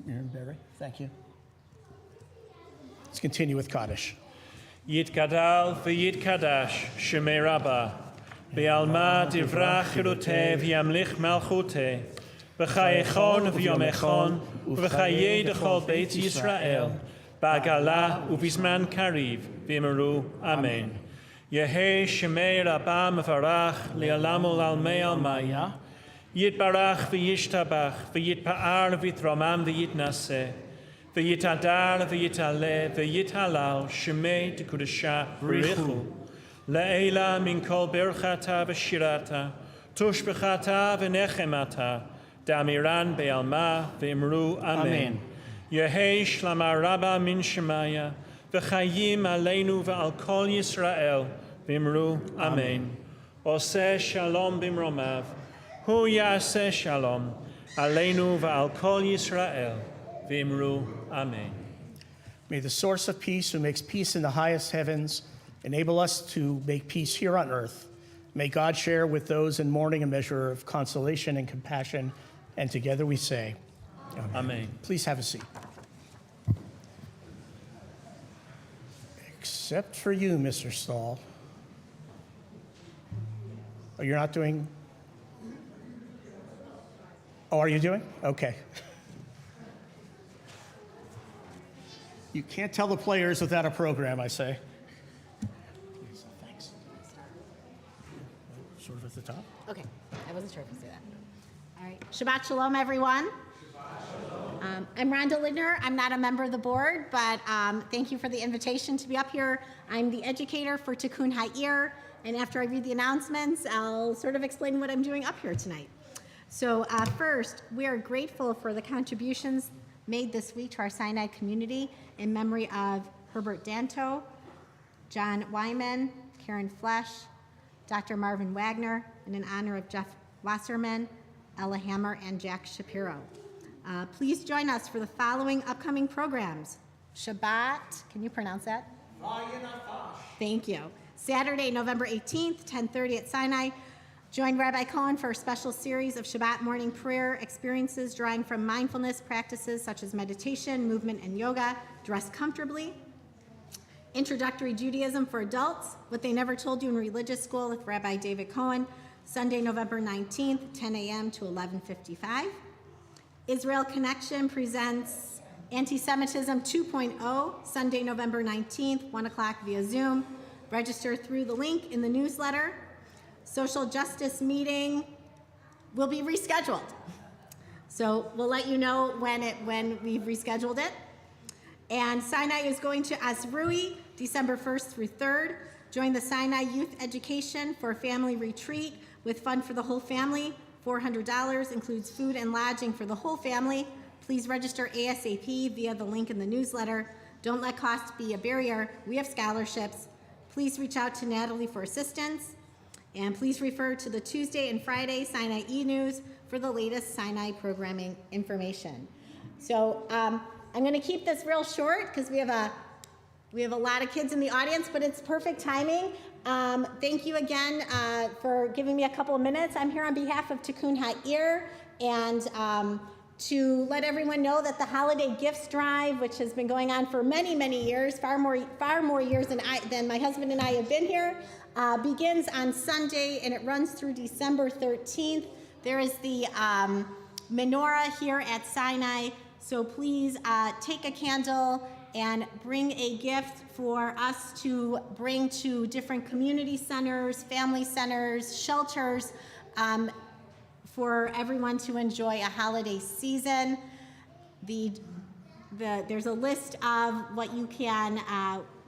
Miriam Berry, thank you. Let's continue with Kaddish. Yitgadal v'yitkadash Shemei Rabbah Be'alma divrach chiruteh v'yamlich malchuteh B'chayechon v'yomechon U'v'chayei dechol Beit Yisrael Ba'gala u'bizman kariv v'yimeru Amen. Yehei Shemei Rabbah mevarach li'alam u'lalmei almaya Yitbarach v'yishtabach v'yitpa'ar v'yitramam v'yitnaseh V'yitadar v'yitaleh v'yithalal shemei t'kudasha b'richu Le'ela min kol berchata v'shirata tushbechata v'nechemata damiran be'alma v'imru Amen. Yehei shlama rabba min shemaya v'chayim aleinu v'al kol Yisrael v'imru Amen. Oseh shalom b'mromav hu yaseh shalom aleinu v'al kol Yisrael v'imru Amen. May the source of peace, who makes peace in the highest heavens, enable us to make peace here on earth. May God share with those in mourning a measure of consolation and compassion, and together we say, Amen. Amen. Please have a seat. Except for you, Mr. Stahl. Oh, you're not doing? Oh, are you doing? Okay. You can't tell the players without a program, I say. Thanks. Sort of at the top. Okay, I wasn't sure if you say that. All right, Shabbat Shalom, everyone. I'm Rhonda Lidner. I'm not a member of the board, but thank you for the invitation to be up here. I'm the educator for Tikkun Ha'ir, and after I read the announcements, I'll sort of explain what I'm doing up here tonight. So first, we are grateful for the contributions made this week to our Sinai community in memory of Herbert Danto, John Wyman, Karen Flesch, Dr. Marvin Wagner, and in honor of Jeff Wasserman, Ella Hammer, and Jack Shapiro. Please join us for the following upcoming programs. Shabbat, can you pronounce that? Thank you. Saturday, November 18th, 10:30 at Sinai. Join Rabbi Cohen for a special series of Shabbat morning prayer experiences drawing from mindfulness practices such as meditation, movement, and yoga. Dress comfortably. Introductory Judaism for adults, What They Never Told You in Religious School with Rabbi David Cohen. Sunday, November 19th, 10 a.m. to 11:55. Israel Connection presents Anti-Semitism 2.0, Sunday, November 19th, 1 o'clock via Zoom. Register through the link in the newsletter. Social Justice Meeting will be rescheduled. So we'll let you know when we've rescheduled it. And Sinai is going to Asrui, December 1st through 3rd. Join the Sinai Youth Education for a Family Retreat with fun for the whole family. $400 includes food and lodging for the whole family. Please register ASAP via the link in the newsletter. Don't let cost be a barrier. We have scholarships. Please reach out to Natalie for assistance. And please refer to the Tuesday and Friday Sinai e-News for the latest Sinai programming information. So I'm going to keep this real short because we have a lot of kids in the audience, but it's perfect timing. Thank you again for giving me a couple of minutes. I'm here on behalf of Tikkun Ha'ir, and to let everyone know that the Holiday Gifts Drive, which has been going on for many, many years, far more years than my husband and I have been here, begins on Sunday, and it runs through December 13th. There is the menorah here at Sinai, so please take a candle and bring a gift for us to bring to different community centers, family centers, shelters, for everyone to enjoy a holiday season. There's a list of what you can,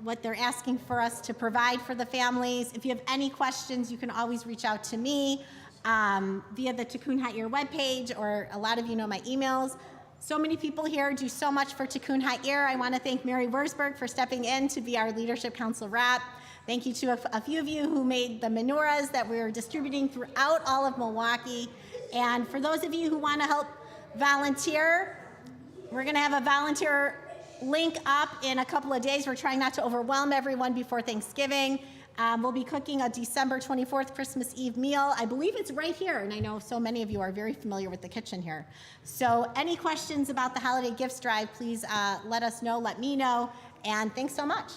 what they're asking for us to provide for the families. If you have any questions, you can always reach out to me via the Tikkun Ha'ir webpage, or a lot of you know my emails. So many people here do so much for Tikkun Ha'ir. I want to thank Mary Wurzberg for stepping in to be our Leadership Council rep. Thank you to a few of you who made the menorahs that we're distributing throughout all of Milwaukee. And for those of you who want to help volunteer, we're going to have a volunteer link up in a couple of days. We're trying not to overwhelm everyone before Thanksgiving. We'll be cooking a December 24th Christmas Eve meal. I believe it's right here, and I know so many of you are very familiar with the kitchen here. So any questions about the Holiday Gifts Drive, please let us know, let me know, and thanks so much.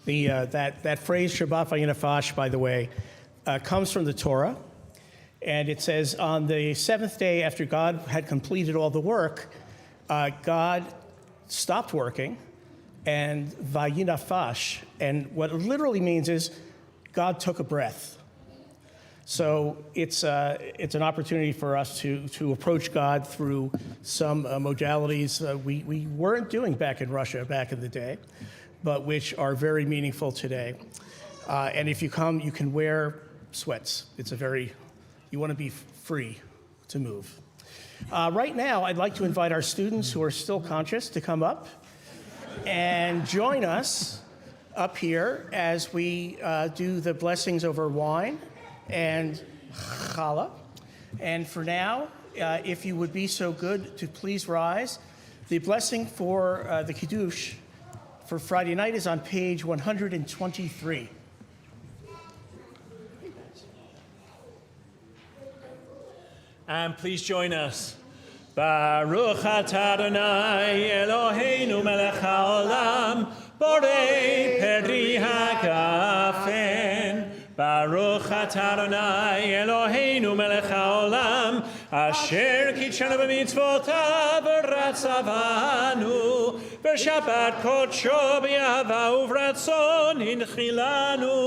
That phrase, Shabbat Vayinafash, by the way, comes from the Torah. And it says, on the seventh day after God had completed all the work, God stopped working, and Vayinafash. And what it literally means is God took a breath. So it's an opportunity for us to approach God through some modalities we weren't doing back in Russia back in the day, but which are very meaningful today. And if you come, you can wear sweats. You want to be free to move. Right now, I'd like to invite our students who are still conscious to come up and join us up here as we do the blessings over wine and challah. And for now, if you would be so good to please rise. The blessing for the Kiddush for Friday night is on page 123. And please join us. Baruch atah Adonai Eloheinu melech haolam borei peri hagafen Baruch atah Adonai Eloheinu melech haolam, asher kitshanu b'mitzvotav v'ratzavanu, v'shabbat kodsho b'yahava uvratzon hinchilanu,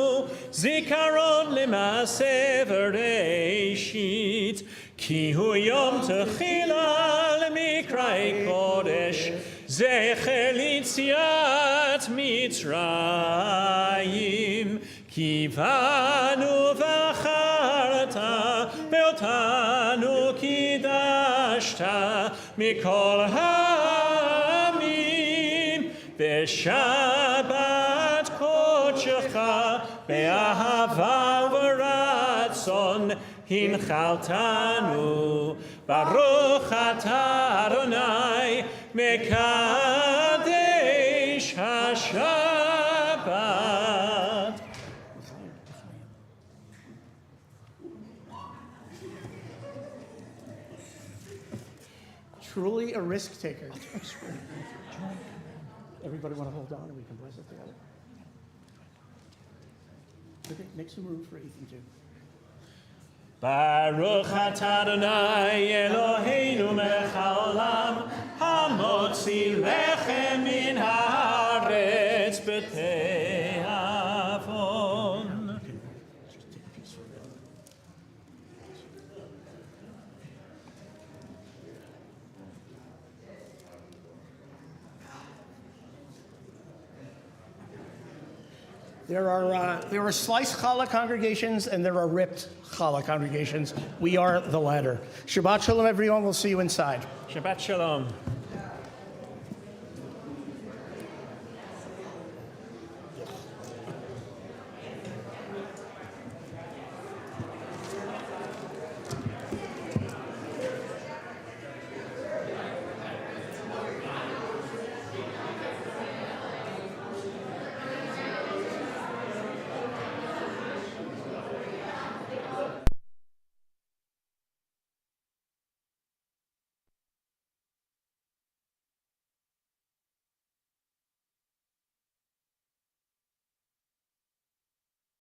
zikaron l'maaseh v'reishit, ki hu yom techila l'mikrei kodesh, zecher l'yitziat Mitzrayim, כי באנו בחרת ואותנו קידשת מכל העמים בשבת קודשך באהבה וברצון הנחלתנו ברוך אתה אדוני מקדש השבת. Truly a risk taker. Everybody want to hold on and we can bless it together? Okay, make some room for Ethan too. Baruch atah Adonai Eloheinu melech haolam, hamotzi lechem min haaretz b'te'avon. Just take a piece for it. There are sliced challah congregations and there are ripped challah congregations. We are the latter. Shabbat shalom, everyone. We'll see you inside. Shabbat shalom.